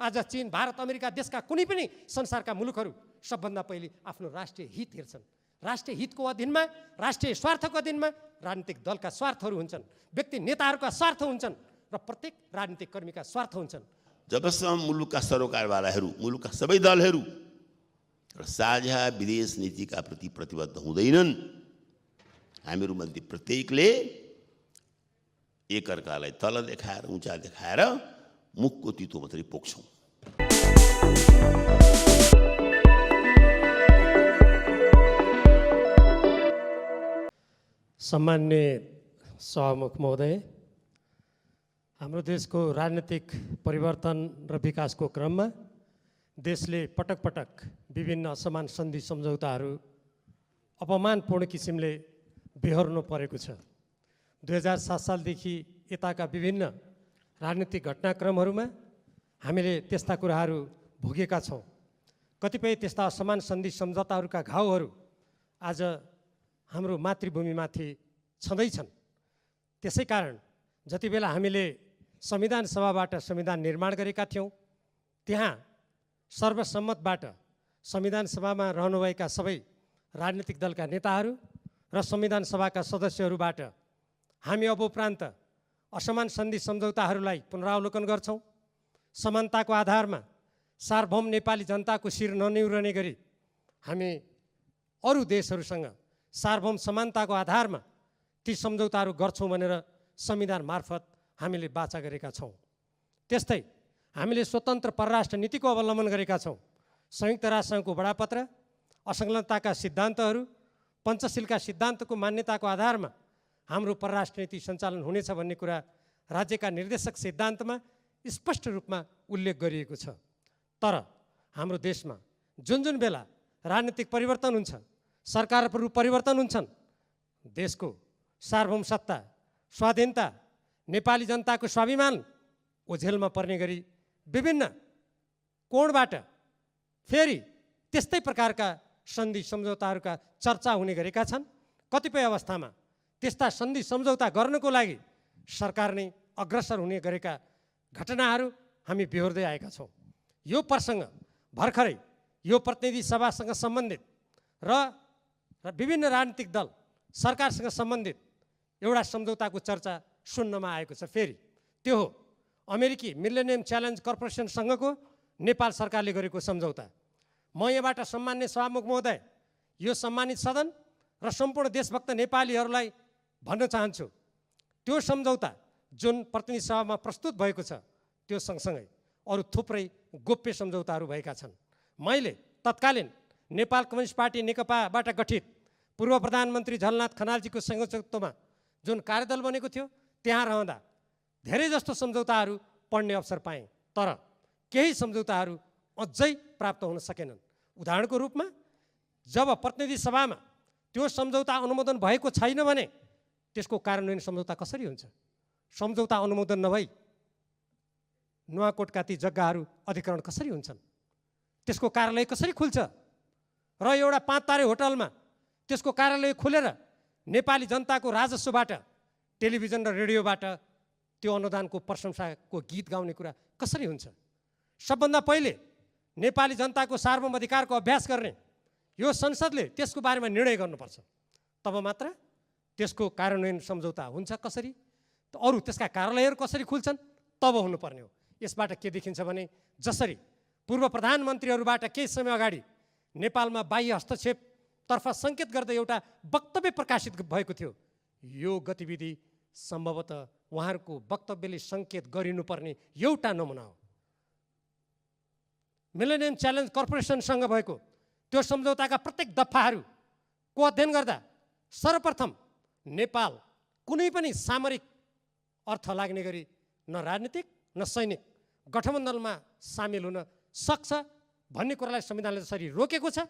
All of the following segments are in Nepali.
आज चीन, भारत, अमेरिका देशका कुनै पनि संसारका मुलुकहरू सबभन्दा पहिले आफ्नो राष्ट्रिय हित हेर्छन्। राष्ट्रिय हितको अधीनमा, राष्ट्रिय स्वार्थको अधीनमा राजनीतिक दलका स्वार्थहरू हुन्छन्, व्यक्ति नेताहरूका स्वार्थ हुन्छन् र प्रत्येक राजनीतिक कर्मीका स्वार्थ हुन्छन्। जबसम्म मुलुकका सरोकारवालाहरू, मुलुकका सबै दलहरू र साझा विदेश नीतिका प्रति प्रतिबद्ध हुँदैनन्, हामीहरूमध्ये प्रत्येकले एकअर्कालाई तल देखाएर, उँचा देखाएर मुखको तितो मात्रै पोख्छौँ। सम्मान्य सभामुख महोदय, हाम्रो देशको राजनीतिक परिवर्तन र विकासको क्रममा देशले पटक पटक विभिन्न असमान सन्धि सम्झौताहरू अपमानपूर्ण किसिमले बेहोर्नु परेको छ। 2007 सालदेखि यताका विभिन्न राजनीतिक घटनाक्रमहरूमा हामीले त्यस्ता कुराहरू भोगेका छौँ। कतिपय त्यस्ता असमान सन्धि सम्झौताहरूका घाउहरू आज हाम्रो मातृभूमिमाथि छँदैछन्। त्यसै कारण जति बेला हामीले संविधान सभाबाट संविधान निर्माण गरेका थियौँ, त्यहाँ सर्वसम्मतबाट संविधान सभामा रहनुभएका सबै राजनीतिक दलका नेताहरू र संविधान सभाका सदस्यहरूबाट हामी अब उपरान्त असमान सन्धि सम्झौताहरूलाई पुनरावलोकन गर्छौँ। समानताको आधारमा सार्वभौम नेपाली जनताको शिर ननिउरने गरी हामी अरू देशहरूसँग सार्वभौम समानताको आधारमा ती सम्झौताहरू गर्छौँ भनेर संविधान मार्फत हामीले बाचा गरेका छौँ। त्यस्तै हामीले स्वतन्त्र परराष्ट्र नीतिको अवलम्बन गरेका छौँ। संयुक्त राष्ट्रसङ्घको बडापत्र, असंलग्नताका सिद्धान्तहरू, पञ्चशीलका सिद्धान्तको मान्यताको आधारमा हाम्रो परराष्ट्र नीति सञ्चालन हुनेछ भन्ने कुरा राज्यका निर्देशक सिद्धान्तमा स्पष्ट रूपमा उल्लेख गरिएको छ। तर हाम्रो देशमा जुन बेला राजनीतिक परिवर्तन हुन्छ, सरकारहरू परिवर्तन हुन्छन्, देशको सार्वभौम सत्ता, स्वाधीनता, नेपाली जनताको स्वाभिमान ओझेलमा पर्ने गरी विभिन्न कोणबाट फेरि त्यस्तै प्रकारका सन्धि सम्झौताहरूका चर्चा हुने गरेका छन्। कतिपय अवस्थामा त्यस्ता सन्धि सम्झौता गर्नको लागि सरकार नै अग्रसर हुने गरेका घटनाहरू हामी बेहोर्दै आएका छौँ। यो प्रसङ्ग भर्खरै यो प्रतिनिधि सभासँग सम्बन्धित र विभिन्न राजनीतिक दल सरकारसँग सम्बन्धित एउटा सम्झौताको चर्चा सुन्नमा आएको छ। फेरि त्यो हो अमेरिकी मिलेनियम च्यालेन्ज कर्पोरेसनसँगको नेपाल सरकारले गरेको सम्झौता। म यहाँबाट सम्मान्य सभामुख महोदय, यो सम्मानित सदन र सम्पूर्ण देशभक्त नेपालीहरूलाई भन्न चाहन्छु, त्यो सम्झौता जुन प्रतिनिधि सभामा प्रस्तुत भएको छ त्यो सँगसँगै अरू थुप्रै गोप्य सम्झौताहरू भएका छन्। मैले तत्कालीन नेपाल कम्युनिस्ट पार्टी नेकपाबाट गठित पूर्व प्रधानमन्त्री झलनाथ खनालजीको संयोजकत्वमा जुन कार्यदल बनेको थियो त्यहाँ रहँदा धेरै जस्तो सम्झौताहरू पढ्ने अवसर पाएँ, तर केही सम्झौताहरू अझै प्राप्त हुन सकेनन्। उदाहरणको रूपमा जब प्रतिनिधि सभामा त्यो सम्झौता अनुमोदन भएको छैन भने त्यसको कार्यान्वयन सम्झौता कसरी हुन्छ? सम्झौता अनुमोदन नभई नुवाकोटका ती जग्गाहरू अधिग्रहण कसरी हुन्छन्? त्यसको कार्यालय कसरी खुल्छ? र एउटा 5 तारे होटलमा त्यसको कार्यालय खुलेर नेपाली जनताको राजस्वबाट, टेलिभिजन र रेडियोबाट त्यो अनुदानको प्रशंसाको गीत गाउने कुरा कसरी हुन्छ? सबभन्दा पहिले नेपाली जनताको सार्वभौम अधिकारको अभ्यास गर्ने यो संसदले त्यसको बारेमा निर्णय गर्नुपर्छ। तब मात्र त्यसको कार्यान्वयन सम्झौता हुन्छ कसरी, अरू त्यसका कार्यालयहरू कसरी खुल्छन्, तब हुनुपर्ने हो। यसबाट के देखिन्छ भने जसरी पूर्व प्रधानमन्त्रीहरूबाट केही समय अगाडि नेपालमा बाह्य हस्तक्षेपतर्फ सङ्केत गर्दै एउटा वक्तव्य प्रकाशित भएको थियो, यो गतिविधि सम्भवतः उहाँहरूको वक्तव्यले सङ्केत गरिनुपर्ने एउटा नमुना हो। मिलेनियम च्यालेन्ज कर्पोरेसनसँग भएको त्यो सम्झौताका प्रत्येक दफाहरूको अध्ययन गर्दा सर्वप्रथम नेपाल कुनै पनि सामरिक अर्थ लाग्ने गरी न राजनीतिक न सैनिक गठबन्धनमा सामेल हुन सक्छ भन्ने कुरालाई संविधानले जसरी रोकेको छ,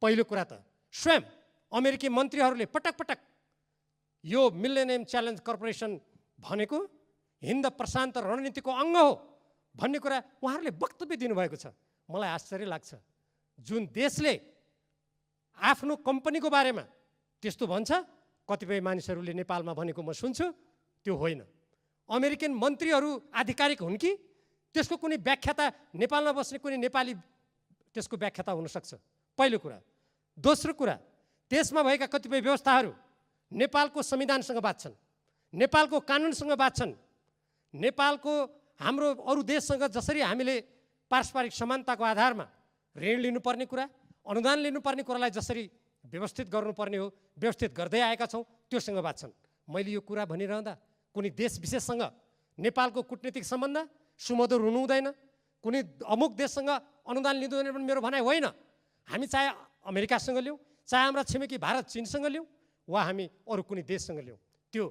पहिलो कुरा त स्वयं अमेरिकी मन्त्रीहरूले पटक पटक यो मिलेनियम च्यालेन्ज कर्पोरेसन भनेको हिन्द प्रशान्त रणनीतिको अङ्ग हो भन्ने कुरा उहाँहरूले वक्तव्य दिनुभएको छ। मलाई आश्चर्य लाग्छ, जुन देशले आफ्नो कम्पनीको बारेमा त्यस्तो भन्छ, कतिपय मानिसहरूले नेपालमा भनेको म सुन्छु, त्यो होइन। अमेरिकन मन्त्रीहरू आधिकारिक हुन् कि त्यसको कुनै व्याख्याता नेपालमा बस्ने कुनै नेपाली त्यसको व्याख्याता हुनसक्छ, पहिलो कुरा। दोस्रो कुरा, देशमा भएका कतिपय व्यवस्थाहरू नेपालको संविधानसँग बाँच्छन्, नेपालको कानुनसँग बाँच्छन्, नेपालको हाम्रो अरू देशसँग जसरी हामीले पारस्परिक समानताको आधारमा ऋण लिनुपर्ने कुरा, अनुदान लिनुपर्ने कुरालाई जसरी व्यवस्थित गर्नुपर्ने हो, व्यवस्थित गर्दै आएका छौँ, त्योसँग बाँच्छन्। मैले यो कुरा भनिरहँदा कुनै देश विशेषसँग नेपालको कूटनीतिक सम्बन्ध सुमधुर हुनु हुँदैन, कुनै अमुक देशसँग अनुदान लिँदैन पनि मेरो भनाइ होइन। हामी चाहे अमेरिकासँग लिउँ, चाहे हाम्रा छिमेकी भारत चीनसँग लिउँ, वा हामी अरू कुनै देशसँग लिउँ, त्यो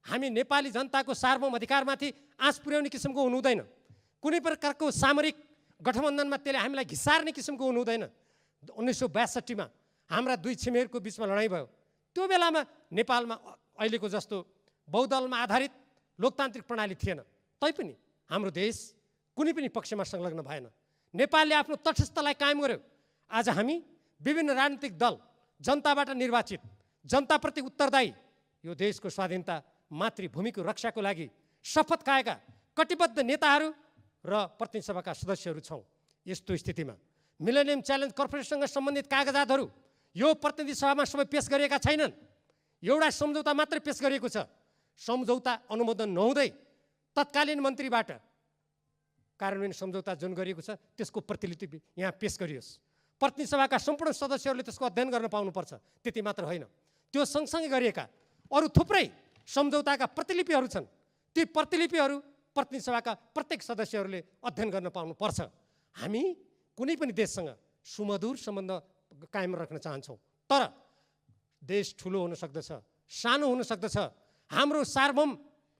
हामी नेपाली जनताको सार्वभौम अधिकारमाथि आँच पुर्याउने किसिमको हुनु हुँदैन। कुनै प्रकारको सामरिक गठबन्धनमा त्यसले हामीलाई घिसार्ने किसिमको हुनु हुँदैन। 1962 हाम्रा दुई छिमेकीहरूको बिचमा लडाइँ भयो, त्यो बेलामा नेपालमा अहिलेको जस्तो बहुदलमा आधारित लोकतान्त्रिक प्रणाली थिएन, तैपनि हाम्रो देश कुनै पनि पक्षमा संलग्न भएन। नेपालले आफ्नो तटस्थलाई कायम गर्यो। आज हामी विभिन्न राजनीतिक दल, जनताबाट निर्वाचित, जनताप्रति उत्तरदायी, यो देशको स्वाधीनता मातृभूमिको रक्षाको लागि शपथ खाएका कटिबद्ध नेताहरू र प्रतिनिधि सभाका सदस्यहरू छौँ। यस्तो स्थितिमा मिलेनियम च्यालेन्ज कर्पोरेसनसँग सम्बन्धित कागजातहरू यो प्रतिनिधि सभामा सबै पेश गरिएका छैनन्। एउटा सम्झौता मात्रै पेश गरिएको छ। सम्झौता अनुमोदन नहुँदै तत्कालीन मन्त्रीबाट कार्यान्वयन सम्झौता जुन गरिएको छ त्यसको प्रतिलिपि यहाँ पेश गरियोस्। प्रतिनिधि सभाका सम्पूर्ण सदस्यहरूले त्यसको अध्ययन गर्न पाउनुपर्छ। त्यति मात्र होइन, त्यो सँगसँगै गरिएका अरू थुप्रै सम्झौताका प्रतिलिपिहरू छन्। ती प्रतिलिपिहरू प्रतिनिधि सभाका प्रत्येक सदस्यहरूले अध्ययन गर्न पाउनुपर्छ। हामी कुनै पनि देशसँग सुमधुर सम्बन्ध कायम राख्न चाहन्छौँ, तर देश ठुलो हुन सक्दछ, सानो हुन सक्दछ। हाम्रो सार्वभौम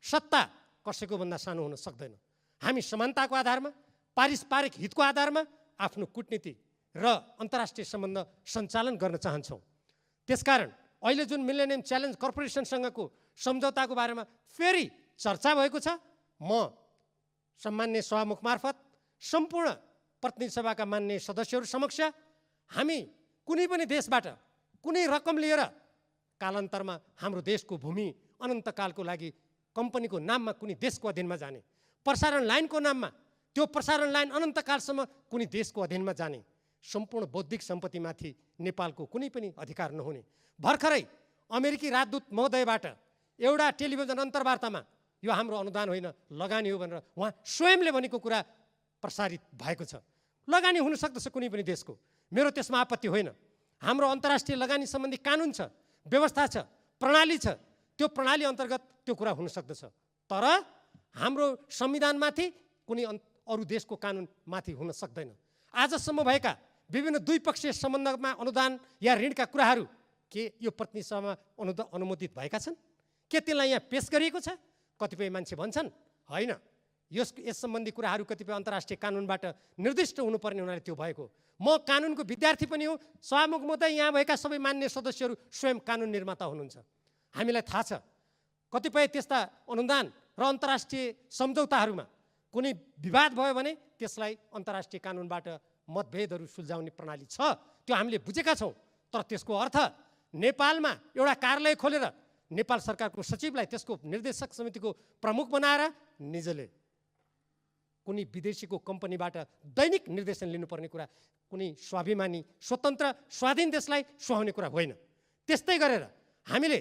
सत्ता कसैको भन्दा सानो हुन सक्दैन। हामी समानताको आधारमा, पारस्परिक हितको आधारमा आफ्नो कूटनीति र अन्तर्राष्ट्रिय सम्बन्ध सञ्चालन गर्न चाहन्छौँ। त्यसकारण अहिले जुन मिलेनियम च्यालेन्ज कर्पोरेसनसँगको सम्झौताको बारेमा फेरि चर्चा भएको छ, म सम्मान्य सभामुख मार्फत सम्पूर्ण प्रतिनिधि सभाका मान्य सदस्यहरू समक्ष हामी कुनै पनि देशबाट कुनै रकम लिएर कालान्तरमा हाम्रो देशको भूमि अनन्तकालको लागि कम्पनीको नाममा कुनै देशको अधीनमा जाने, प्रसारण लाइनको नाममा त्यो प्रसारण लाइन अनन्तकालसम्म कुनै देशको अधीनमा जाने, सम्पूर्ण बौद्धिक सम्पत्तिमाथि नेपालको कुनै पनि अधिकार नहुने। भर्खरै अमेरिकी राजदूत महोदयबाट एउटा टेलिभिजन अन्तर्वार्तामा यो हाम्रो अनुदान होइन लगानी हो भनेर उहाँ स्वयंले भनेको कुरा प्रसारित भएको छ। लगानी हुन सक्दछ कुनै पनि देशको, मेरो त्यसमा आपत्ति होइन। हाम्रो अन्तर्राष्ट्रिय लगानी सम्बन्धी कानुन छ, व्यवस्था छ, प्रणाली छ, त्यो प्रणाली अन्तर्गत त्यो कुरा हुन सक्दछ। तर हाम्रो संविधानमाथि कुनै अरू देशको कानुन माथि हुन सक्दैन। आजसम्म भएका विभिन्न द्विपक्षीय सम्बन्धमा अनुदान या ऋणका कुराहरू के यो प्रतिनिधि सभामा अनुमोदित भएका छन्? के त्यसलाई यहाँ पेश गरिएको छ? कतिपय मान्छे भन्छन् होइन, यस सम्बन्धी कुराहरू कतिपय अन्तर्राष्ट्रिय कानुनबाट निर्दिष्ट हुनुपर्ने हुनाले त्यो भएको। म कानुनको विद्यार्थी पनि हो। सभामुख महोदय, यहाँ भएका सबै मान्य सदस्यहरू स्वयं कानुन निर्माता हुनुहुन्छ। हामीलाई थाहा छ कतिपय त्यस्ता अनुदान र अन्तर्राष्ट्रिय सम्झौताहरूमा कुनै विवाद भयो भने त्यसलाई अन्तर्राष्ट्रिय कानुनबाट मतभेदहरू सुल्झाउने प्रणाली छ, त्यो हामीले बुझेका छौँ। तर त्यसको अर्थ नेपालमा एउटा कार्यालय खोलेर नेपाल सरकारको सचिवलाई त्यसको निर्देशक समितिको प्रमुख बनाएर निजले कुनै विदेशीको कम्पनीबाट दैनिक निर्देशन लिनुपर्ने कुरा कुनै स्वाभिमानी स्वतन्त्र स्वाधीन देशलाई सुहाउने कुरा होइन। त्यस्तै गरेर हामीले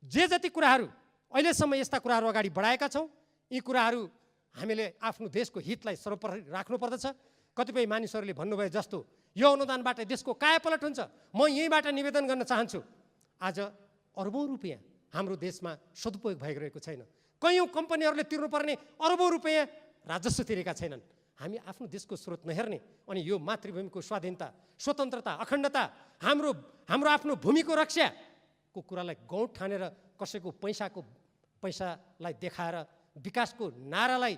जे जति कुराहरू अहिलेसम्म यस्ता कुराहरू अगाडि बढाएका छौँ, यी कुराहरू हामीले आफ्नो देशको हितलाई सर्वोपरि राख्नुपर्दछ। कतिपय मानिसहरूले भन्नुभयो जस्तो यो अनुदानबाट देशको कायापलट हुन्छ, म यहीँबाट निवेदन गर्न चाहन्छु। आज अरबौँ रुपियाँ हाम्रो देशमा सदुपयोग भइरहेको छैन। कैयौँ कम्पनीहरूले तिर्नुपर्ने अरबौँ रुपियाँ राजस्व तिरेका छैनन्। हामी आफ्नो देशको स्रोत नहेर्ने अनि यो मातृभूमिको स्वाधीनता, स्वतन्त्रता, अखण्डता, हाम्रो आफ्नो भूमिको रक्षाको कुरालाई गौण ठानेर कसैको पैसालाई देखाएर विकासको नारालाई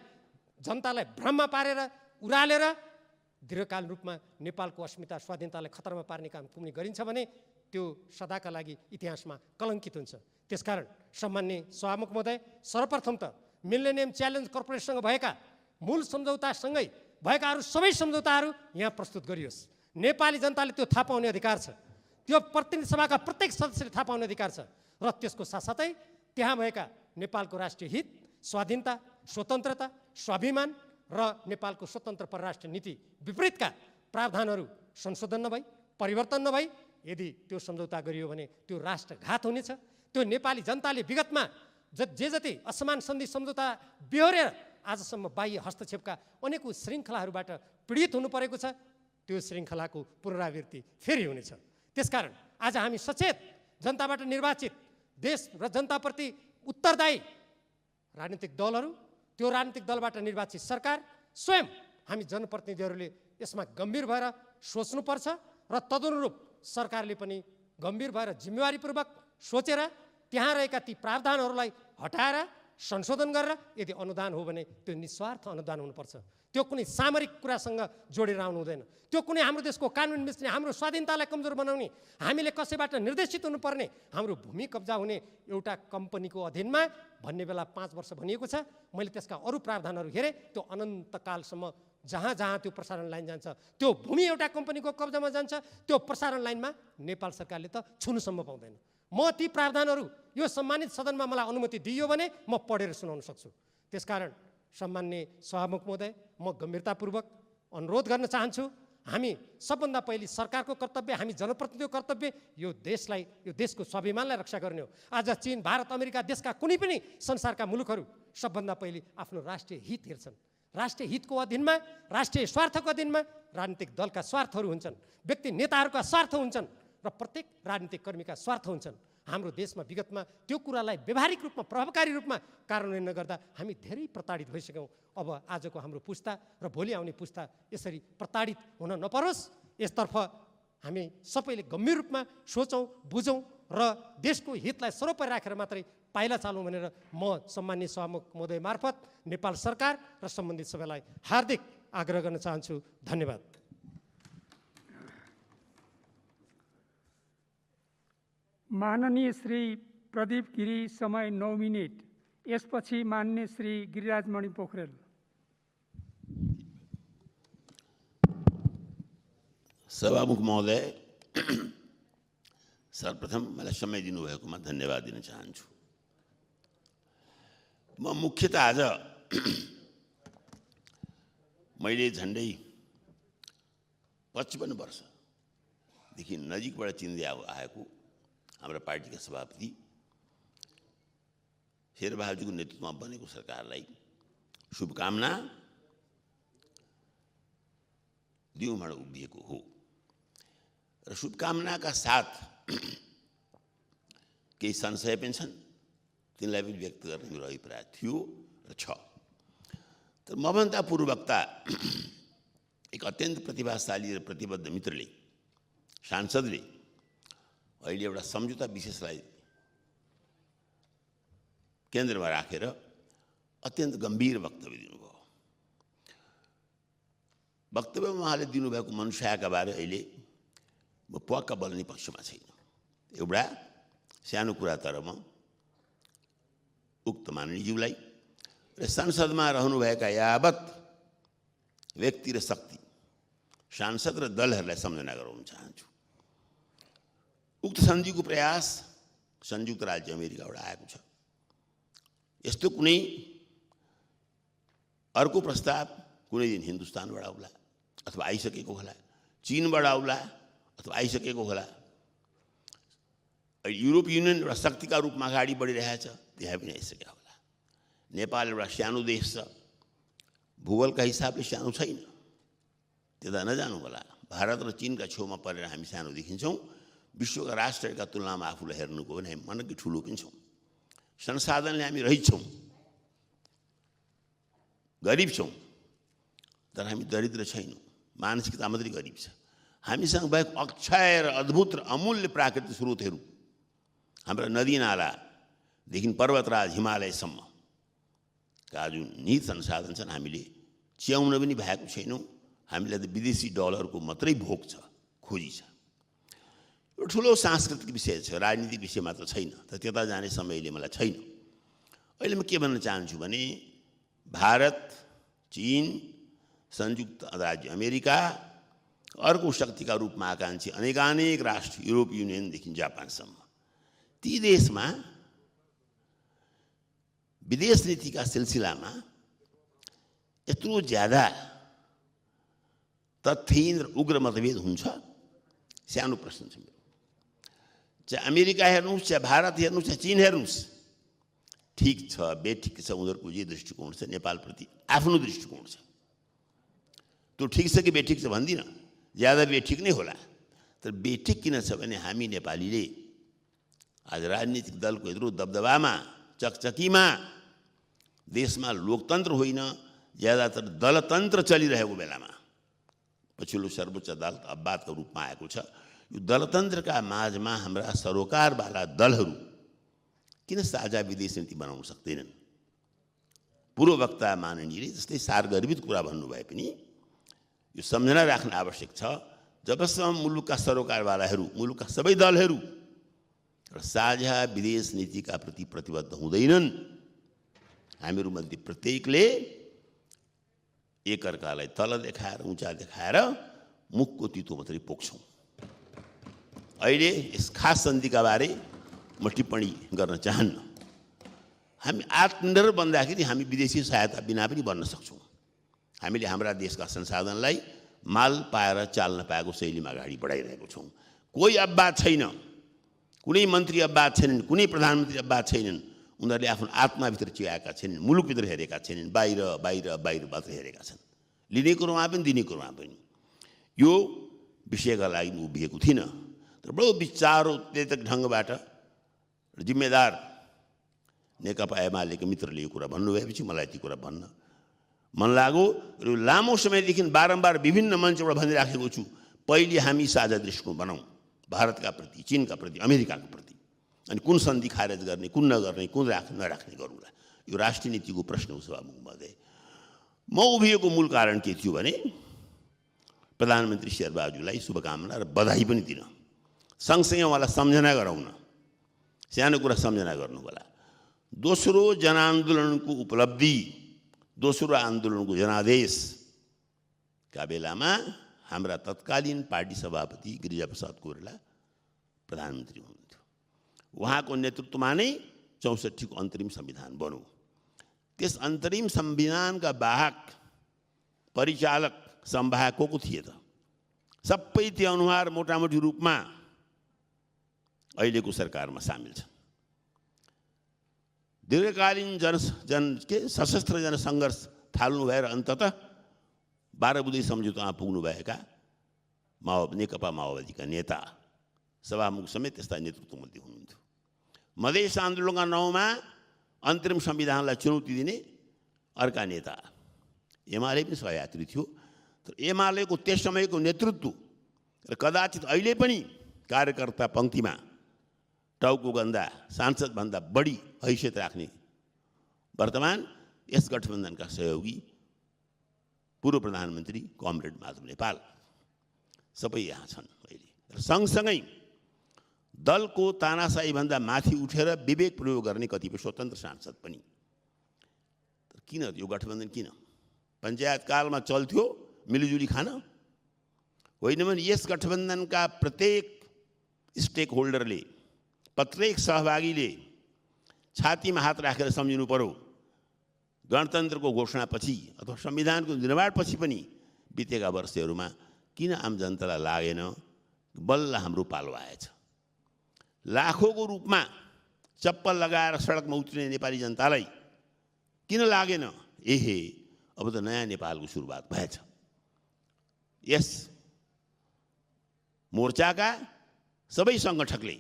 जनतालाई भ्रममा पारेर उरालेर दीर्घकाल रूपमा नेपालको अस्मिता स्वाधीनतालाई खतरामा पार्ने काम कुनै गरिन्छ भने त्यो सदाका लागि इतिहासमा कलङ्कित हुन्छ। त्यसकारण सम्मान्य सभामुख महोदय, सर्वप्रथम त मिलेनियम च्यालेन्ज कर्पोरेसनसँग भएका मूल सम्झौतासँगै भएका अरू सबै सम्झौताहरू यहाँ प्रस्तुत गरियोस्। नेपाली जनताले त्यो थाहा पाउने अधिकार छ, त्यो प्रतिनिधि सभाका प्रत्येक सदस्यले थाहा पाउने अधिकार छ। र त्यसको साथसाथै त्यहाँ भएका नेपालको राष्ट्रिय हित, स्वाधीनता, स्वतन्त्रता, स्वाभिमान र नेपालको स्वतन्त्र परराष्ट्र नीति विपरीतका प्रावधानहरू संशोधन नभई परिवर्तन नभई यदि त्यो सम्झौता गरियो भने त्यो राष्ट्रघात हुनेछ। त्यो नेपाली जनताले विगतमा जे जति असमान सन्धि सम्झौता बेहोरेर आजसम्म बाह्य हस्तक्षेपका अनेकौं श्रृङ्खलाहरूबाट पीडित हुनु परेको छ, त्यो श्रृङ्खलाको पुनरावृत्ति फेरि हुनेछ। त्यसकारण आज हामी सचेत जनताबाट निर्वाचित देश र जनताप्रति उत्तरदायी राजनीतिक दलहरू, त्यो राजनीतिक दलबाट निर्वाचित सरकार, स्वयं हामी जनप्रतिनिधिहरूले यसमा गम्भीर भएर सोच्नुपर्छ र तदनुरूप सरकारले पनि गम्भीर भएर जिम्मेवारीपूर्वक सोचेर त्यहाँ रहेका ती प्रावधानहरूलाई हटाएर संशोधन गरेर यदि अनुदान हो भने त्यो निस्वार्थ अनुदान हुनुपर्छ। त्यो कुनै सामरिक कुरासँग जोडेर आउनु हुँदैन। त्यो कुनै हाम्रो देशको कानुन मिच्ने, हाम्रो स्वाधीनतालाई कमजोर बनाउने, हामीले कसैबाट निर्देशित हुनुपर्ने, हाम्रो भूमि कब्जा हुने एउटा कम्पनीको अधीनमा भन्ने बेला 5 वर्ष भनिएको छ। मैले त्यसका अरू प्रावधानहरू हेरेँ, त्यो अनन्तकालसम्म जहाँ जहाँ त्यो प्रसारण लाइन जान्छ त्यो भूमि एउटा कम्पनीको कब्जामा जान्छ, त्यो प्रसारण लाइनमा नेपाल सरकारले त छुनुसम्म पाउँदैन। म ती प्रावधानहरू यो सम्मानित सदनमा मलाई अनुमति दिइयो भने म पढेर सुनाउन सक्छु। त्यसकारण सम्माननीय सभामुख महोदय, म गम्भीरतापूर्वक अनुरोध गर्न चाहन्छु, हामी सबभन्दा पहिले सरकारको कर्तव्य, हामी जनप्रतिनिधिको कर्तव्य यो देशलाई, यो देशको स्वाभिमानलाई रक्षा गर्ने हो। आज चीन, भारत, अमेरिका देशका कुनै पनि संसारका मुलुकहरू सबभन्दा पहिले आफ्नो राष्ट्रिय हित हेर्छन्। राष्ट्रिय हितको अधीनमा, राष्ट्रिय स्वार्थको अधीनमा राजनीतिक दलका स्वार्थहरू हुन्छन्, व्यक्ति नेताहरूका स्वार्थ हुन्छन् र प्रत्येक राजनीतिक कर्मीका स्वार्थ हुन्छन्। हाम्रो देशमा विगतमा त्यो कुरालाई व्यावहारिक रूपमा, प्रभावकारी रूपमा कार्यान्वयन नगर्दा हामी धेरै प्रताडित भइसक्यौँ। अब आजको हाम्रो पुस्ता र भोलि आउने पुस्ता यसरी प्रताडित हुन नपरोस्, यसतर्फ हामी सबैले गम्भीर रूपमा सोचौँ, बुझौँ र देशको हितलाई सर्वोपरि राखेर मात्रै पाइला चालौँ भनेर म सम्माननीय सभामुख महोदय मार्फत नेपाल सरकार र सम्बन्धित सबैलाई हार्दिक आग्रह गर्न चाहन्छु। धन्यवाद। माननीय श्री प्रदीप गिरी, समय 9 मिनेट। यसपछि माननीय श्री गिरिराज मणि पोखरेल। सभामुख महोदय, सर्वप्रथम मलाई समय दिनुभएकोमा धन्यवाद दिन चाहन्छु। म मुख्यतः आज मैले झन्डै 55 वर्षदेखि नजिकबाट चिन्दै आएको हाम्रो पार्टीका सभापति शेरबहादुरजीको नेतृत्वमा बनेको सरकारलाई शुभकामना दिउँ भनेर उभिएको हो र शुभकामनाका साथ केही संशय पनि छन्, तिनलाई पनि व्यक्त गर्ने मेरो अभिप्राय थियो र छ। तर मभन्दा पूर्ववक्ता एक अत्यन्त प्रतिभाशाली र प्रतिबद्ध मित्रले, सांसदले अहिले एउटा सम्झौता विशेषलाई केन्द्रमा राखेर अत्यन्त गम्भीर वक्तव्य दिनुभयो। वक्तव्यमा उहाँले दिनुभएको मनुष्यका बारे अहिले म पक्का बोल्ने पक्षमा छैन। एउटा सानो कुरा, तर म उक्त माननीयज्यूलाई र संसदमा रहनुभएका यावत व्यक्ति र शक्ति, सांसद र दलहरूलाई सम्झना गराउन चाहन्छु। उक्त सन्धिको प्रयास संयुक्त राज्य अमेरिकाबाट आएको छ। यस्तो कुनै अर्को प्रस्ताव कुनै दिन हिन्दुस्तानबाट आउला अथवा आइसकेको होला, चीनबाट आउला अथवा आइसकेको होला। युरोप युनियन एउटा शक्तिका रूपमा अगाडि बढिरहेछ, त्यहाँ पनि आइसकेको होला। नेपाल एउटा सानो देश छ, भूगोलका हिसाबले सानो छैन, त्यता नजानु होला। भारत र चीनका छेउमा परेर हामी सानो देखिन्छौँ। विश्वका राष्ट्रहरूका तुलनामा आफूलाई हेर्नुको भने हामी मनकै ठुलो पनि छौँ। संसाधनले हामी रहित छौँ, गरिब छौँ, तर हामी दरिद्र छैनौँ। मानसिकता मात्रै गरिब छ। हामीसँग भएको अक्षय र अद्भुत र अमूल्य प्राकृतिक स्रोतहरू, हाम्रा नदी नालादेखि पर्वतराज हिमालयसम्मका जुन निहित संसाधन छन्, हामीले च्याउन पनि भएको छैनौँ। हामीलाई त विदेशी डलरको मात्रै भोग छ, खोजी छ। एउटा ठुलो सांस्कृतिक विषय छ, राजनीतिक विषय मात्र छैन। तर त्यता जाने समयले मलाई छैन। अहिले म के भन्न चाहन्छु भने भारत, चीन, संयुक्त राज्य अमेरिका, अर्को शक्तिका रूपमा आकाङ्क्षी अनेकानेक राष्ट्र, युरोप युनियनदेखि जापानसम्म, ती देशमा विदेश नीतिका सिलसिलामा यत्रो ज्यादा तथ्यहीन र उग्र मतभेद हुन्छ? सानो प्रश्न छ मेरो। चाहे अमेरिका हेर्नुहोस्, चाहे भारत हेर्नुहोस्, चाहे चीन हेर्नुहोस्, ठिक छ, बेठिक छ, उनीहरूको जे दृष्टिकोण छ, नेपालप्रति आफ्नो दृष्टिकोण छ, त्यो ठिक छ कि बेठिक छ भन्दिनँ, ज्यादा बेठिक नै होला। तर बेठिक किन छ भने हामी नेपालीले आज राजनीतिक दलको यत्रो दबदबामा, चकचकीमा, देशमा लोकतन्त्र होइन ज्यादातर दलतन्त्र चलिरहेको बेलामा, पछिल्लो सर्वोच्च अदालत अपवादको रूपमा आएको छ, यो दलतन्त्रका माझमा हाम्रा सरोकारवाला दलहरू किन साझा विदेश नीति बनाउन सक्दैनन्? पूर्व वक्ता माननीयले जस्तै सारगर्भित कुरा भन्नुभए पनि यो सम्झना राख्न आवश्यक छ, जबसम्म मुलुकका सरोकारवालाहरू, मुलुकका सबै दलहरू र साझा विदेश नीतिका प्रति प्रतिबद्ध हुँदैनन्, हामीहरूमध्ये प्रत्येकले एकअर्कालाई तल देखाएर, उँचा देखाएर मुखको तितो मात्रै पोख्छौँ। अहिले यस खास सन्धिका बारे म टिप्पणी गर्न चाहन्न। हामी आत्मनिर्भर बन्दाखेरि हामी विदेशी सहायता बिना पनि बन्न सक्छौँ। हामीले हाम्रा देशका संसाधनलाई माल पाएर चाल्न पाएको शैलीमा अगाडि बढाइरहेको छौँ। कोही अपवाद छैन, कुनै मन्त्री अपवाद छैनन्, कुनै प्रधानमन्त्री अपवाद छैनन्। उनीहरूले आफ्नो आत्माभित्र चियाएका छैनन्, मुलुकभित्र हेरेका छैनन्, बाहिर बाहिर बाहिर मात्र हेरेका छन्, लिने कुरोमा पनि दिने कुरोमा पनि। यो विषयका लागि उभिएको थिइनँ, तर बडो विचारोत्तेजक ढङ्गबाट जिम्मेदार नेकपा एमालेका मित्रले यो कुरा भन्नुभएपछि मलाई ती कुरा भन्न मन लाग्यो। र लामो समयदेखि बारम्बार विभिन्न मञ्चबाट भनिराखेको छु, पहिले हामी साझा दृष्टिकोण बनाऊँ भारतका प्रति, चीनका प्रति, अमेरिकाका प्रति, अनि कुन सन्धि खारेज गर्ने, कुन नगर्ने, कुन नराख्ने गरौँला। यो राष्ट्रिय नीतिको प्रश्न हो सभामुख महोदय। म उभिएको मूल कारण के थियो भने प्रधानमन्त्री शेरबहादुरलाई शुभकामना र बधाई पनि दिन, सँगसँगै उहाँलाई सम्झना गराउन, सानो कुरा सम्झना गर्नु होला। दोस्रो जनआन्दोलनको उपलब्धि, दोस्रो आन्दोलनको जनादेशका बेलामा हाम्रा तत्कालीन पार्टी सभापति गिरिजाप्रसाद कोइराला प्रधानमन्त्री हुनुहुन्थ्यो। उहाँको नेतृत्वमा नै 64 को अन्तरिम संविधान बन्यो। त्यस अन्तरिम संविधानका वाहक, परिचालक, संवाहक को थिए त? सबै त्यो अनुहार मोटामोटी रूपमा अहिलेको सरकारमा सामेल छन्। दीर्घकालीन सशस्त्र जनसङ्घर्ष थाल्नु भएर अन्ततः 12 बुँदे सम्झौतामा पुग्नुभएका नेकपा माओवादीका नेता, सभामुख समेत त्यस्ता नेतृत्वमध्ये हुनुहुन्थ्यो। मधेस आन्दोलनका नाउँमा अन्तरिम संविधानलाई चुनौती दिने अर्का नेता एमाले पनि सहयात्री थियो। तर एमालेको त्यस समयको नेतृत्व र कदाचित अहिले पनि कार्यकर्ता पङ्क्तिमा टाउको गन्दा सांसदभन्दा बढी हैसियत राख्ने वर्तमान यस गठबन्धनका सहयोगी पूर्व प्रधानमन्त्री कमरेड माधव नेपाल सबै यहाँ छन् अहिले। र सँगसँगै दलको तानाशाहीभन्दा माथि उठेर विवेक प्रयोग गर्ने कतिपय स्वतन्त्र सांसद पनि। तर किन यो गठबन्धन किन? पञ्चायत कालमा चल्थ्यो मिलिजुली खान होइन भने यस गठबन्धनका प्रत्येक स्टेक होल्डरले, प्रत्येक सहभागीले छातीमा हात राखेर सम्झिनु पर्यो, गणतन्त्रको घोषणापछि अथवा संविधानको निर्माणपछि पनि बितेका वर्षहरूमा किन आम जनतालाई लागेन बल्ल हाम्रो पालो आएछ? लाखौँको रूपमा चप्पल लगाएर सडकमा उत्रिने नेपाली जनतालाई किन लागेन एहे अब त नयाँ नेपालको सुरुवात भएछ? यस मोर्चाका सबै सङ्गठकले,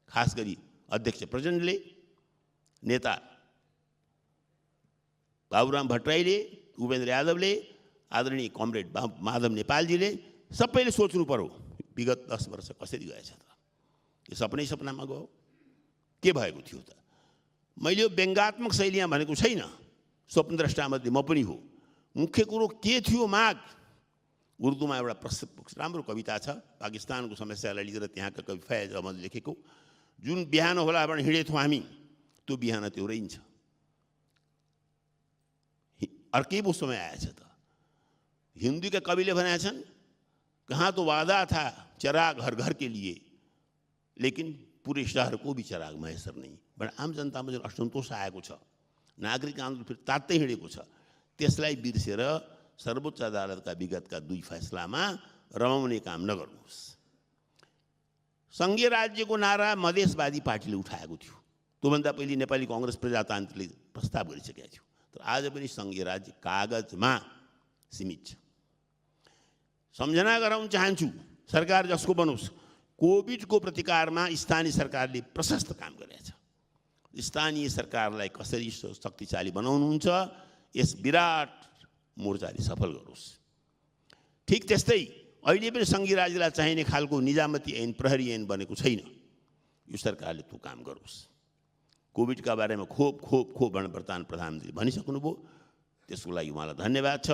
खास गरी अध्यक्ष प्रचण्डले, नेता बाबुराम भट्टराईले, उपेन्द्र यादवले, आदरणीय कमरेड माधव नेपालजीले सबैले सोच्नु पर्यो विगत 10 वर्ष कसरी गएछ त? यो सपनामा गयो? के भएको थियो त? मैले यो व्यङ्गात्मक शैलीमा भनेको छैन, स्वप्नद्रष्टामध्ये म पनि हो। मुख्य कुरो के थियो माग? उर्दूमा एउटा राम्रो कविता छ, पाकिस्तानको समस्यालाई लिएर त्यहाँका कवि फैज अहमद लेखेको, जुन बिहान होला भने हिँडेथ्यौँ हामी त्यो बिहान त्यो रहन्छ। अर्कै पो समय आएछ त। हिंदी के कवि ने बनाए छन्, कहाँ तो वादा था चिराग हर घर के लिए, लेकिन पूरे शहर को भी चिराग मैसर नहीं। बड़ा आम जनता में जो असंतोष आएको छ, नागरिक आन्दोलन फिर तात्तै हिँडेको छ। त्यसलाई बिर्सेर सर्वोच्च अदालतका विगतका 2 फैसलामा रमाउने काम नगर्नुहोस्। सङ्घीय राज्यको नारा मधेसवादी पार्टीले उठाएको थियो। त्योभन्दा पहिले नेपाली कांग्रेस प्रजातान्त्रिकले प्रस्ताव गरिसकेको थियो। तर आज पनि सङ्घीय राज्य कागजमा सीमित छ। सम्झना गराउन चाहन्छु, सरकार जसको बनोस्, कोभिडको प्रतिकारमा स्थानीय सरकारले प्रशस्त काम गरेको छ। स्थानीय सरकारलाई कसरी शक्तिशाली बनाउनुहुन्छ, यस विराट मोर्चाले सफल गरोस्। ठिक त्यस्तै अहिले पनि सङ्घीय राज्यलाई चाहिने खालको निजामती ऐन, प्रहरी ऐन बनेको छैन। यो सरकारले त्यो काम गरोस्। कोभिडका बारेमा खोप भनेर प्रधानमन्त्री भनिसक्नुभयो, त्यसको लागि उहाँलाई धन्यवाद छ।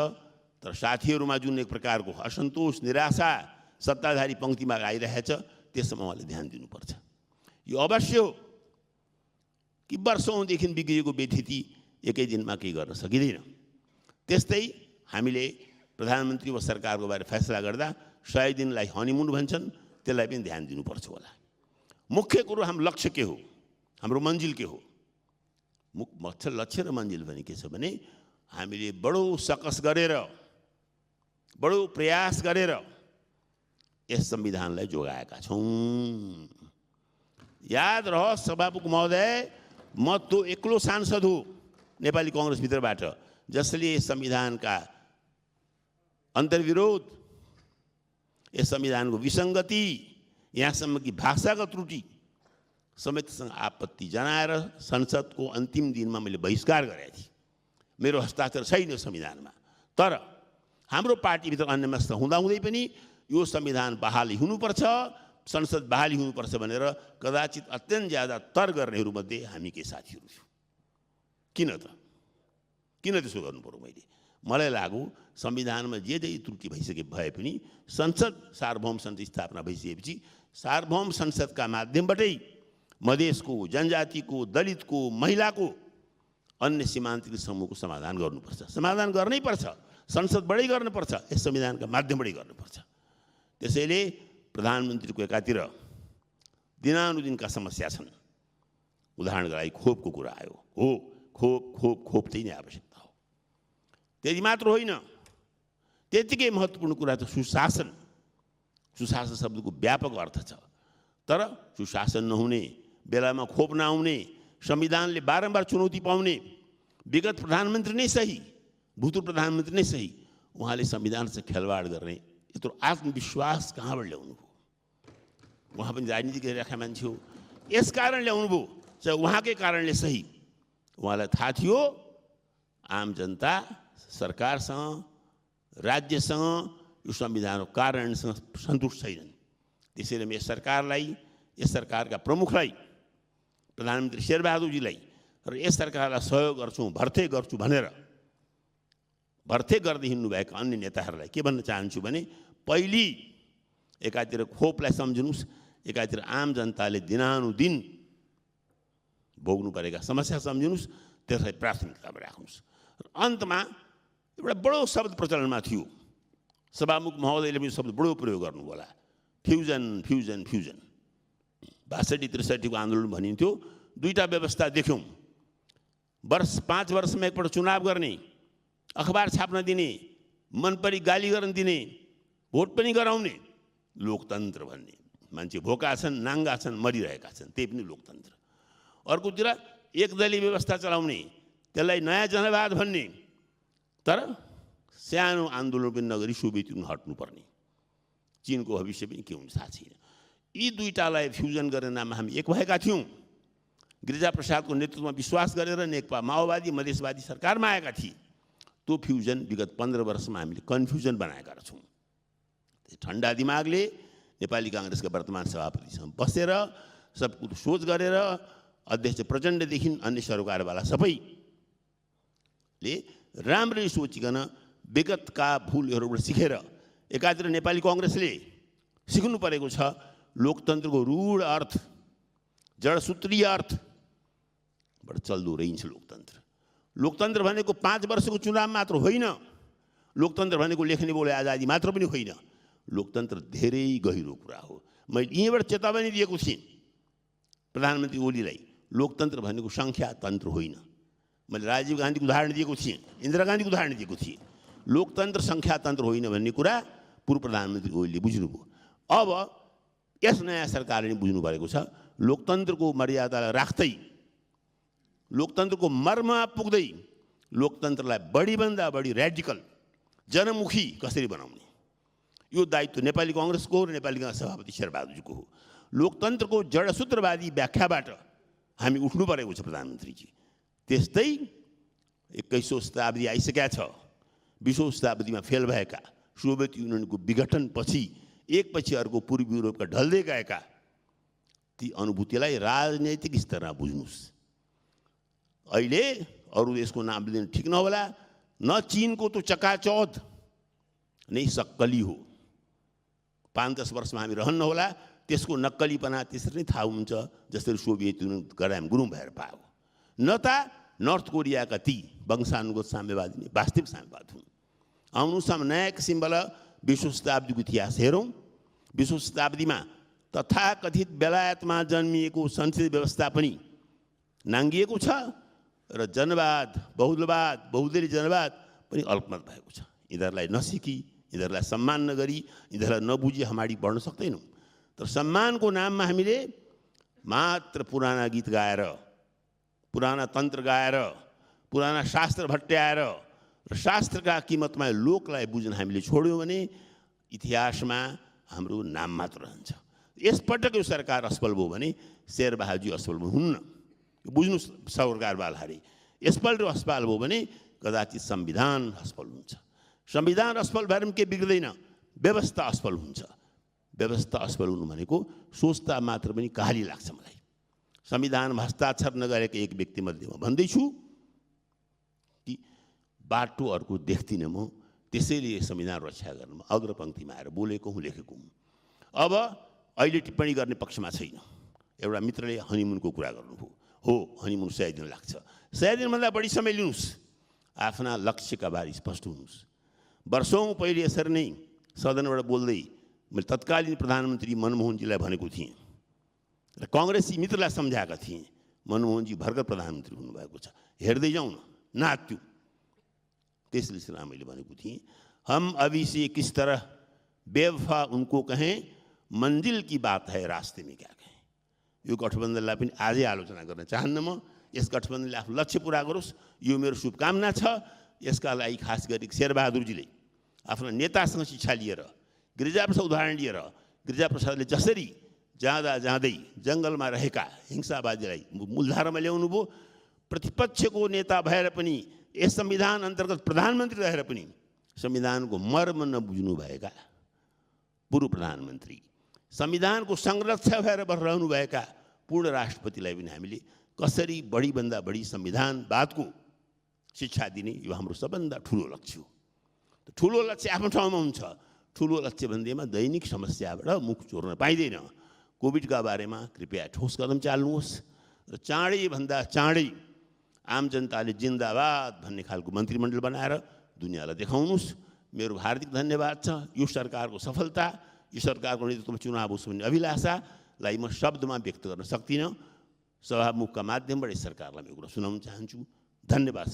तर साथीहरूमा जुन एक प्रकारको असन्तोष, निराशा सत्ताधारी पङ्क्तिमा आइरहेछ, त्यसमा उहाँले ध्यान दिनुपर्छ। यो अवश्य हो कि वर्षौँदेखि बिग्रिएको व्यथिति एकै दिनमा केही गर्न सकिँदैन। त्यस्तै हामीले प्रधानमन्त्री वा सरकारको बारे फैसला गर्दा 100 दिनलाई हनीमुन भन्छन्, त्यसलाई पनि ध्यान दिनुपर्छ होला। मुख्य कुरो हाम्रो लक्ष्य के हो, हाम्रो मन्जिल के हो? लक्ष्य र मन्जिल भने के छ भने हामीले बडो सकस गरेर, बडो प्रयास गरेर यस संविधानलाई जोगाएका छौँ। याद रहोस् सभामुख महोदय, म त्यो एक्लो सांसद हो नेपाली कांग्रेसभित्रबाट जसले यस संविधानका अन्तर्विरोध, यस संविधानको विसङ्गति, यहाँसम्म कि भाषागत त्रुटि समेतसँग आपत्ति जनाएर संसदको अन्तिम दिनमा मैले बहिष्कार गरेको थिएँ। मेरो हस्ताक्षर छैन संविधानमा। तर हाम्रो पार्टीभित्र अन्यमनस्क हुँदाहुँदै पनि यो संविधान बहाली हुनुपर्छ, संसद बहाली हुनुपर्छ भनेर कदाचित अत्यन्त ज्यादा तर गर्नेहरूमध्ये हामी केही साथीहरू थियौँ। किन त्यसो गर्नु पर्यो? मलाई लाग्यो संविधानमा जे त्रुटि भए पनि संसद, सार्वभौम संसद स्थापना भइसकेपछि सार्वभौम संसदका माध्यमबाटै मधेसको, जनजातिको, दलितको, महिलाको, अन्य सीमान्तरिक समूहको समाधान गर्नुपर्छ। समाधान गर्नै पर्छ, संसदबाटै गर्नुपर्छ, यस संविधानका माध्यमबाटै गर्नुपर्छ। त्यसैले प्रधानमन्त्रीको एकातिर दिनानुदिनका समस्या छन्। उदाहरणका लागि खोपको कुरा आयो। हो, खोप चाहिँ नै आवश्यकता हो। त्यति मात्र होइन, त्यतिकै महत्त्वपूर्ण कुरा त सुशासन। सुशासन शब्दको व्यापक अर्थ छ। तर सुशासन नहुने, बेलामा खोप नआउने, संविधानले बारम्बार चुनौती पाउने विगत प्रधानमन्त्री नै सही, भूतपूर्व प्रधानमन्त्री नै सही, उहाँले संविधानसँग खेलवाड गर्ने यत्रो आत्मविश्वास कहाँबाट ल्याउनु भयो? उहाँ पनि राजनीति गरिरहेका मान्छे हो, यस कारण ल्याउनु भयो। चाहे उहाँकै कारणले सही, उहाँलाई थाहा थियो आम जनता सरकारसँग, राज्यसँग, यो संविधानको कारणसँग सन्तुष्ट छैनन्। त्यसैले म यस सरकारलाई, यस सरकारका प्रमुखलाई, प्रधानमन्त्री शेरबहादुरजीलाई र यस सरकारलाई सहयोग गर्छु, भर्थे गर्छु भनेर भर्थे गर्दै हिँड्नुभएका अन्य नेताहरूलाई के भन्न चाहन्छु भने पहिली एकातिर खोपलाई सम्झिनुहोस्, एकातिर आम जनताले दिनानुदिन भोग्नु परेका समस्या सम्झिनुहोस्, त्यसलाई प्राथमिकतामा राख्नुहोस्। र अन्तमा एउटा बडो शब्द प्रचलनमा थियो, सभामुख महोदयले पनि शब्द बडो प्रयोग गर्नु होला, फ्युजन। 62-63 को आन्दोलन भनिन्थ्यो। दुईटा व्यवस्था देख्यौँ। 5 वर्षमा एकपल्ट चुनाव गर्ने, अखबार छाप्न दिने, मनपरी गाली गर्न दिने, भोट पनि गराउने, लोकतन्त्र भन्ने। मान्छे भोका छन्, नाङ्गा छन्, मरिरहेका छन्, त्यही पनि लोकतन्त्र। अर्कोतिर एकदलीय व्यवस्था चलाउने, त्यसलाई नयाँ जनवाद भन्ने। तर सानो आन्दोलन पनि नगरी सोभियत युनियन हट्नुपर्ने। चीनको भविष्य पनि के हुन्छ थाहा छैन। यी दुईटालाई फ्युजन गर्ने नाममा हामी एक भएका थियौँ। गिरिजाप्रसादको नेतृत्वमा विश्वास गरेर नेकपा माओवादी मधेसवादी सरकारमा आएका थिए। त्यो फ्युजन विगत 15 वर्षमा हामीले कन्फ्युजन बनाएका छौँ। ठन्डा दिमागले नेपाली काङ्ग्रेसका वर्तमान सभापतिसँग बसेर सब कुरो सोच गरेर अध्यक्ष प्रचण्डदेखि अन्य सरकारवाला सबैले राम्ररी सोचिकन विगतका भुलहरूबाट सिकेर एकातिर नेपाली काङ्ग्रेसले सिक्नु परेको छ लोकतन्त्रको रूढ अर्थ, जडसूत्रीय अर्थबाट चल्दो रहन्छ लोकतन्त्र। लोकतन्त्र भनेको 5 वर्षको चुनाव मात्र होइन, लोकतन्त्र भनेको लेख्ने बोले आजादी मात्र पनि होइन। लोकतन्त्र धेरै गहिरो कुरा हो। मैले यहीँबाट चेतावनी दिएको थिएँ प्रधानमन्त्री ओलीलाई, लोकतन्त्र भनेको सङ्ख्यातन्त्र होइन। मैले राजीव गान्धीको उदाहरण दिएको थिएँ, इन्दिरा गान्धीको उदाहरण दिएको थिएँ। लोकतन्त्र सङ्ख्यातन्त्र होइन भन्ने कुरा पूर्व प्रधानमन्त्री ओलीले बुझ्नुभयो। अब यस नयाँ सरकारले बुझ्नु परेको छ, लोकतन्त्रको मर्यादालाई राख्दै, लोकतन्त्रको मर्ममा पुग्दै लोकतन्त्रलाई बढीभन्दा बढी र्याडिकल जनमुखी कसरी बनाउने, यो दायित्व नेपाली कङ्ग्रेसको र नेपाली काङ्ग्रेस सभापति शेरबहादुरजीको हो। लोकतन्त्रको जडसूत्रवादी व्याख्याबाट हामी उठ्नु परेको छ प्रधानमन्त्रीजी। त्यस्तै 21औं शताब्दी आइसकेका छ। 20औं शताब्दीमा फेल भएका सोभियत युनियनको विघटनपछि एकपछि अर्को पूर्वी युरोपका ढल्दै गएका ती अनुभूतिलाई राजनैतिक स्तरमा बुझ्नुहोस्। अहिले अरू देशको नाम लिनु ठिक नहोला, न चीनको तो चकाचौध नै सक्कली हो। 5-10 वर्षमा हामी रहन्न होला, त्यसको नक्कलीपना त्यसरी नै थाहा हुन्छ जसरी सोभियत युनियन गराम गुरुङ भएर पायो। न त नर्थ कोरियाका ती वंशानुगत साम्यवादी नै वास्तविक साम्यवाद हुन्। आउनुहोस् हामी नयाँ किसिमबाट 20औं शताब्दीको इतिहास हेरौँ। 20औं शताब्दीमा तथाकथित बेलायतमा जन्मिएको संसदीय व्यवस्था पनि नाङ्गिएको छ र जनवाद, बहुलवाद, बहुदलीय जनवाद पनि अल्पमत भएको छ। यिनीहरूलाई नसिकी, यिनीहरूलाई सम्मान नगरी, यिनीहरूलाई नबुझी हामी बढ्न सक्दैनौँ। तर सम्मानको नाममा हामीले मात्र पुराना गीत गाएर, पुराना तन्त्र गाएर, पुराना शास्त्र भट्ट्याएर र शास्त्रका किमतमा लोकलाई बुझ्न हामीले छोड्यौँ भने इतिहासमा हाम्रो नाम मात्र रहन्छ। यसपटक यो सरकार असफल भयो भने शेरबहादुरजी असफल हुन्न, बुझ्नुहोस् सरकारवालाहरूले। यसपल्ट असफल भयो भने कदाचित संविधान असफल हुन्छ। संविधान असफल भएर के बिग्दैन, व्यवस्था असफल हुन्छ। व्यवस्था असफल हुनु भनेको सोच्दा मात्र पनि कहाली लाग्छ मलाई। संविधानमा हस्ताक्षर नगरेको एक व्यक्तिमध्ये म भन्दैछु कि बाटो अर्को देख्दिनँ म, त्यसैले संविधान रक्षा गर्नुमा अग्रपङ्क्तिमा आएर बोलेको हुँ, लेखेको हुँ। अब अहिले टिप्पणी गर्ने पक्षमा छैन। एउटा मित्रले हनीमुनको कुरा गर्नुभयो। हो, हनीमुन 100 दिन लाग्छ। 100 दिनभन्दा बढी समय लिनुहोस्, आफ्ना लक्ष्यका बारे स्पष्ट हुनुहोस्। वर्षौँ पहिले यसरी नै सदनबाट बोल्दै मैले तत्कालीन प्रधानमन्त्री मनमोहनजीलाई भनेको थिएँ र काङ्ग्रेसी मित्रलाई सम्झाएका थिएँ, मनमोहनजी भर्खर प्रधानमन्त्री हुनुभएको छ, हेर्दै जाउँ न, नाच्यौँ। त्यसले मैले भनेको थिएँ, हम अभी से किस तरह बेवफा उनको कहें, मंजिल की बात है रास्ते में क्या कहें। यो गठबन्धनलाई पनि आजै आलोचना गर्न चाहन्न म। यस गठबन्धनले आफ्नो लक्ष्य पुरा गरोस्, यो मेरो शुभकामना छ। यसका लागि खास गरी शेरबहादुरजीले आफ्नो नेतासँग शिक्षा लिएर, गिरिजाप्रसाद उदाहरण लिएर, गिरिजाप्रसादले जसरी जाँदा जाँदै जङ्गलमा रहेका हिंसावादीलाई मूलधारामा ल्याउनु भयो, प्रतिपक्षको नेता भएर पनि यस संविधान अन्तर्गत प्रधानमन्त्री रहेर पनि संविधानको मर्म नबुझ्नुभएका पूर्व प्रधानमन्त्री, संविधानको संरक्षक भएर रहनुभएका पूर्ण राष्ट्रपतिलाई पनि हामीले कसरी बढीभन्दा बढी संविधानवादको शिक्षा दिने, यो हाम्रो सबभन्दा ठुलो लक्ष्य हो। ठुलो लक्ष्य आफ्नो ठाउँमा हुन्छ, ठुलो लक्ष्य भन्दैमा दैनिक समस्याबाट मुख चोर्न पाइँदैन। कोभिडका बारेमा कृपया ठोस कदम चाल्नुहोस् र चाँडैभन्दा चाँडै आम जनताले जिन्दाबाद भन्ने खालको मन्त्रीमण्डल बनाएर दुनियाँलाई देखाउनुहोस्। मेरो हार्दिक धन्यवाद छ। यो सरकारको सफलता, यो सरकारको नेतृत्वमा चुनाव होस् भन्ने अभिलाषालाई म शब्दमा व्यक्त गर्न सक्दिनँ। सभामुखका माध्यमबाट यस सरकारलाई म एउटा सुनाउन चाहन्छु। धन्यवाद।